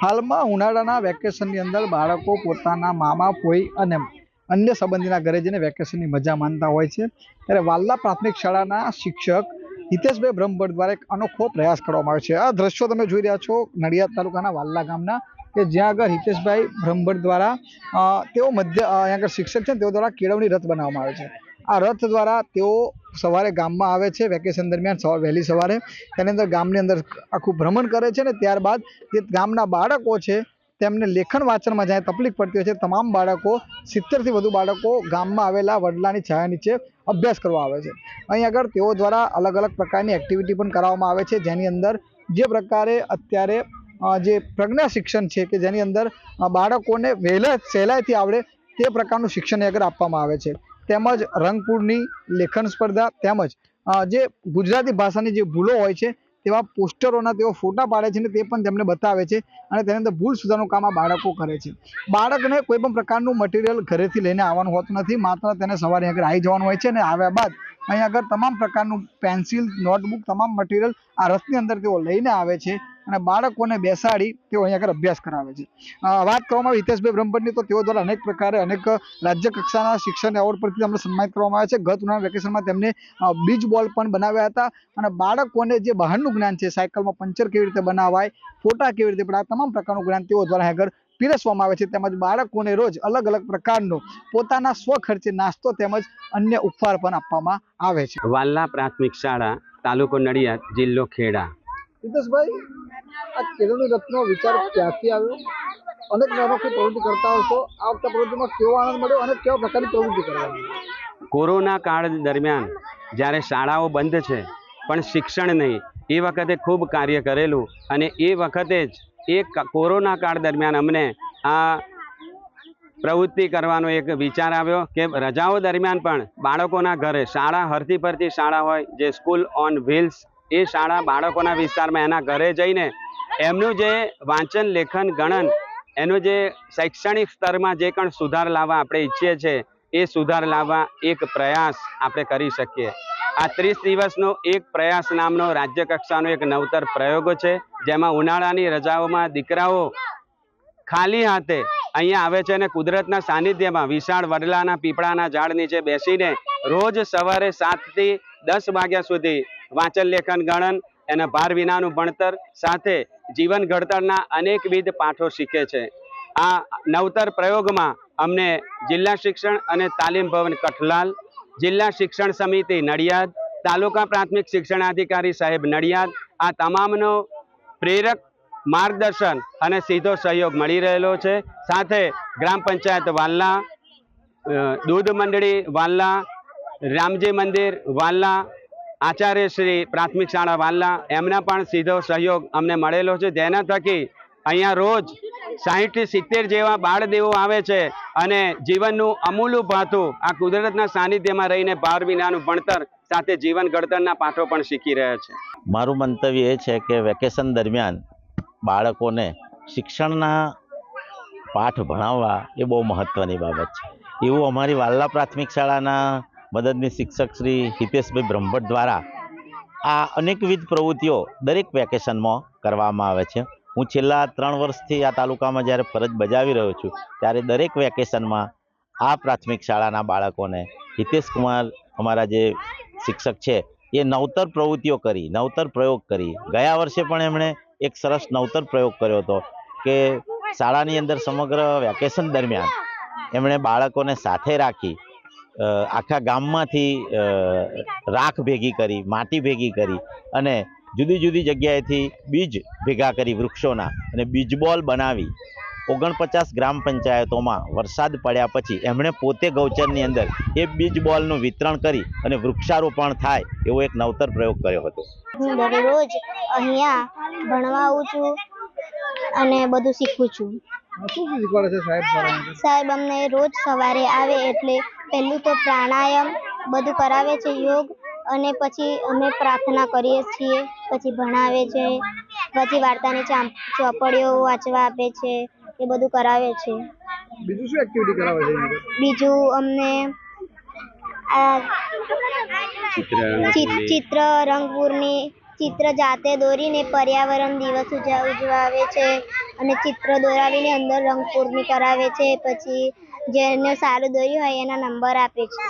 હાલમાં ઉનાળાના વેકેશનની અંદર બાળકો પોતાના મામા ફોઈ અને અન્ય સંબંધીના ઘરે જઈને વેકેશનની મજા માણતા હોય છે, ત્યારે વાલ્લા પ્રાથમિક શાળાના શિક્ષક હિતેશભાઈ બ્રહ્મભટ્ટ દ્વારા એક અનોખો પ્રયાસ કરવામાં આવ્યો છે। આ દ્રશ્યો તમે જોઈ રહ્યા છો નડિયાદ તાલુકાના વાલ્લા ગામના, કે જ્યાં આગળ હિતેશભાઈ બ્રહ્મભટ્ટ દ્વારા તેઓ અહીંયા આગળ શિક્ષક છે, તેઓ દ્વારા કેળવણી રથ બનાવવામાં આવે છે। આ રથ દ્વારા તેઓ સવારે ગામમાં આવે છે, વેકેશન દરમિયાન વહેલી સવારે તેની અંદર ગામની અંદર આખું ભ્રમણ કરે છે, ને ત્યારબાદ જે ગામના બાળકો છે તેમને લેખન વાંચનમાં જ્યાં તકલીફ પડતી હોય છે, તમામ બાળકો 70થી વધુ બાળકો ગામમાં આવેલા વડલાની છાયા નીચે અભ્યાસ કરવા આવે છે। અહીં આગળ તેઓ દ્વારા અલગ અલગ પ્રકારની એક્ટિવિટી પણ કરાવવામાં આવે છે, જેની અંદર જે પ્રકારે અત્યારે જે પ્રજ્ઞા શિક્ષણ છે કે જેની અંદર બાળકોને સહેલાઈથી આવડે તે પ્રકારનું શિક્ષણ આગળ આપવામાં આવે છે, તેમજ રંગપૂરની લેખન સ્પર્ધા, તેમજ જે ગુજરાતી ભાષાની જે ભૂલો હોય છે તેવા પોસ્ટરોના તેઓ ફોટા પાડે છે, ને તે પણ તેમને બતાવે છે, અને તેની અંદર ભૂલ સુધારવાનું કામ આ બાળકો કરે છે। બાળકને કોઈ પણ પ્રકારનું મટીરિયલ ઘરેથી લઈને આવવાનું હોતું નથી, માત્ર તેને સવારે આગળ આવી જવાનું હોય છે, અને આવ્યા બાદ અહીં આગળ તમામ પ્રકારનું પેન્સિલ, નોટબુક, તમામ મટીરિયલ આ રથની અંદર તેઓ લઈને આવે છે, અને બાળકોને બેસાડી તેઓ અહીં આગળ અભ્યાસ કરાવે છે। વાત કરવામાં આવે હિતેશભાઈ બ્રહ્મભટ્ટની, તો તેઓ દ્વારા અનેક પ્રકારે અનેક રાજ્ય કક્ષાના શિક્ષણ એવોર્ડ પરથી તેમને સન્માનિત કરવામાં આવે છે। ગત ઉનાળા વેકેશનમાં તેમને બીચ બોલ પણ બનાવ્યા હતા, અને બાળકોને જે બહારનું જ્ઞાન છે, સાયકલમાં પંચર કેવી રીતે બનાવાય, ફોટા કેવી રીતે પડાય, તમામ પ્રકારનું જ્ઞાન તેઓ દ્વારા આગળ પીરસવામાં આવે છે। તેમજ બાળકોને રોજ અલગ અલગ પ્રકારનો પોતાના સ્વખર્ચે નાસ્તો તેમજ અન્ય ઉપહાર પણ આપવામાં આવે છે। વાલ્લા પ્રાથમિક શાળા, તાલુકો નડિયાદ, જિલ્લો ખેડા। હિતેશભાઈ, આ કેળવણી રથનો વિચાર ક્યાંથી આવ્યો? અનેક અનોખી પ્રવૃત્તિ કરતા હશો, આ વખતે પ્રવૃત્તિમાં કેવો આનંદ મળ્યો અને કેવા પ્રકારની પ્રવૃત્તિ કરવાની? કોરોના કાળ દરમિયાન જ્યારે શાળાઓ બંધ છે પણ શિક્ષણ નહીં, એ વખતે ખૂબ કાર્ય કરેલું, અને એ વખતે જ કોરોના કાળ દરમિયાન અમને આ પ્રવૃત્તિ કરવાનો એક વિચાર આવ્યો કે રજાઓ દરમિયાન પણ બાળકોના ઘરે, શાળા હરતી ફરતી શાળા હોય જે સ્કૂલ ઓન વ્હીલ્સ, એ શાળા બાળકોના વિસ્તારમાં એના ઘરે જઈને એમનું જે વાંચન, લેખન, ગણન, એનું જે શૈક્ષણિક સ્તરમાં જે પણ સુધાર લાવવા આપણે ઈચ્છીએ છીએ એ સુધાર લાવવા એક પ્રયાસ આપણે કરી શકીએ। આ 30 દિવસનો એક પ્રયાસ નામનો રાજ્ય કક્ષાનો એક નવતર પ્રયોગ છે, જેમાં ઉનાળાની રજાઓમાં દીકરાઓ ખાલી હાથે અહીંયા આવે છે, અને કુદરતના સાનિધ્યમાં વિશાળ વડલાના પીપળાના ઝાડ નીચે બેસીને રોજ સવારે 7 થી 10 વાગ્યા સુધી વાંચન, લેખન, ગણન, એના ભાર વિનાનું ભણતર સાથે જીવન ઘડતરના અનેકવિધ પાઠો શીખે છે। આ નવતર પ્રયોગમાં અમને જિલ્લા શિક્ષણ અને તાલીમ ભવન કઠલાલ, જિલ્લા શિક્ષણ સમિતિ નડિયાદ, તાલુકા પ્રાથમિક શિક્ષણાધિકારી સાહેબ નડિયાદ, આ તમામનો પ્રેરક માર્ગદર્શન અને સીધો સહયોગ મળી રહેલો છે। સાથે ગ્રામ પંચાયત વાલ્લા, દૂધ મંડળી વાલ્લા, રામજી મંદિર વાલ્લા, આચાર્ય શ્રી પ્રાથમિક શાળા વાલ્લા, એમના પણ સીધો સહયોગ અમને મળેલો છે, જેના થકી અહીંયા રોજ 60 થી 70 જેવા બાળદેવો આવે છે, અને જીવનનું અમૂલ્ય ભાથું આ કુદરતના સાનિધ્યમાં રહીને ભાર વિનાનું ભણતર સાથે જીવન ઘડતરના પાઠો પણ શીખી રહ્યા છે। મારું મંતવ્ય એ છે કે વેકેશન દરમિયાન બાળકોને શિક્ષણના પાઠ ભણાવવા એ બહુ મહત્ત્વની બાબત છે, એવું અમારી વાલ્લા પ્રાથમિક શાળાના મદદની શિક્ષક શ્રી હિતેશભાઈ બ્રહ્મભટ્ટ દ્વારા આ અનેકવિધ પ્રવૃત્તિઓ દરેક વેકેશનમાં કરવામાં આવે છે। હું છેલ્લા 3 વર્ષથી આ તાલુકામાં જ્યારે ફરજ બજાવી રહ્યો છું, ત્યારે દરેક વેકેશનમાં આ પ્રાથમિક શાળાના બાળકોને હિતેશકુમાર અમારા જે શિક્ષક છે એ નવતર પ્રવૃત્તિઓ કરી, નવતર પ્રયોગ કરી, ગયા વર્ષે પણ એમણે એક સરસ નવતર પ્રયોગ કર્યો હતો કે શાળાની અંદર સમગ્ર વેકેશન દરમિયાન એમણે બાળકોને સાથે રાખી આખા ગામમાંથી રાખ ભેગી કરી, માટી ભેગી કરી, અને જુદી જુદી જગ્યાએથી બીજ ભેગા કરી વૃક્ષોના, અને બીજ બોલ બનાવી 49 ગ્રામ પંચાયતોમાં વરસાદ પડ્યા પછી એમણે પોતે ગૌચરની અંદર એ બીજ બોલનું વિતરણ કરી અને વૃક્ષારોપણ થાય એવો એક નવતર પ્રયોગ કર્યો હતો। હું દરરોજ અહીંયા ભણવા આવું છું અને બધું શીખું છું। શું શીખવાડે છે સાહેબ? સાહેબ અમને રોજ સવારે આવે એટલે પહેલું તો પ્રાણાયામ બધું કરાવે છે, યોગ, અને પછી અમે પ્રાર્થના કરીએ છીએ, પછી ભણાવે છે, પછી વાર્તાની ચોપડીઓ વાંચવા આપે છે, એ બધું કરાવે છે। બીજું શું એક્ટિવિટી કરાવે છે? બીજું અમને આ ચિત્ર, રંગપૂરની ચિત્ર જાતે દોરીને પર્યાવરણ દિવસ ઉજવાવે છે અને ચિત્ર દોરાવીને અંદર રંગ પૂર્ણ કરાવે છે. પછી જેને સારું દોર્યું હોય એના નંબર આપે છે.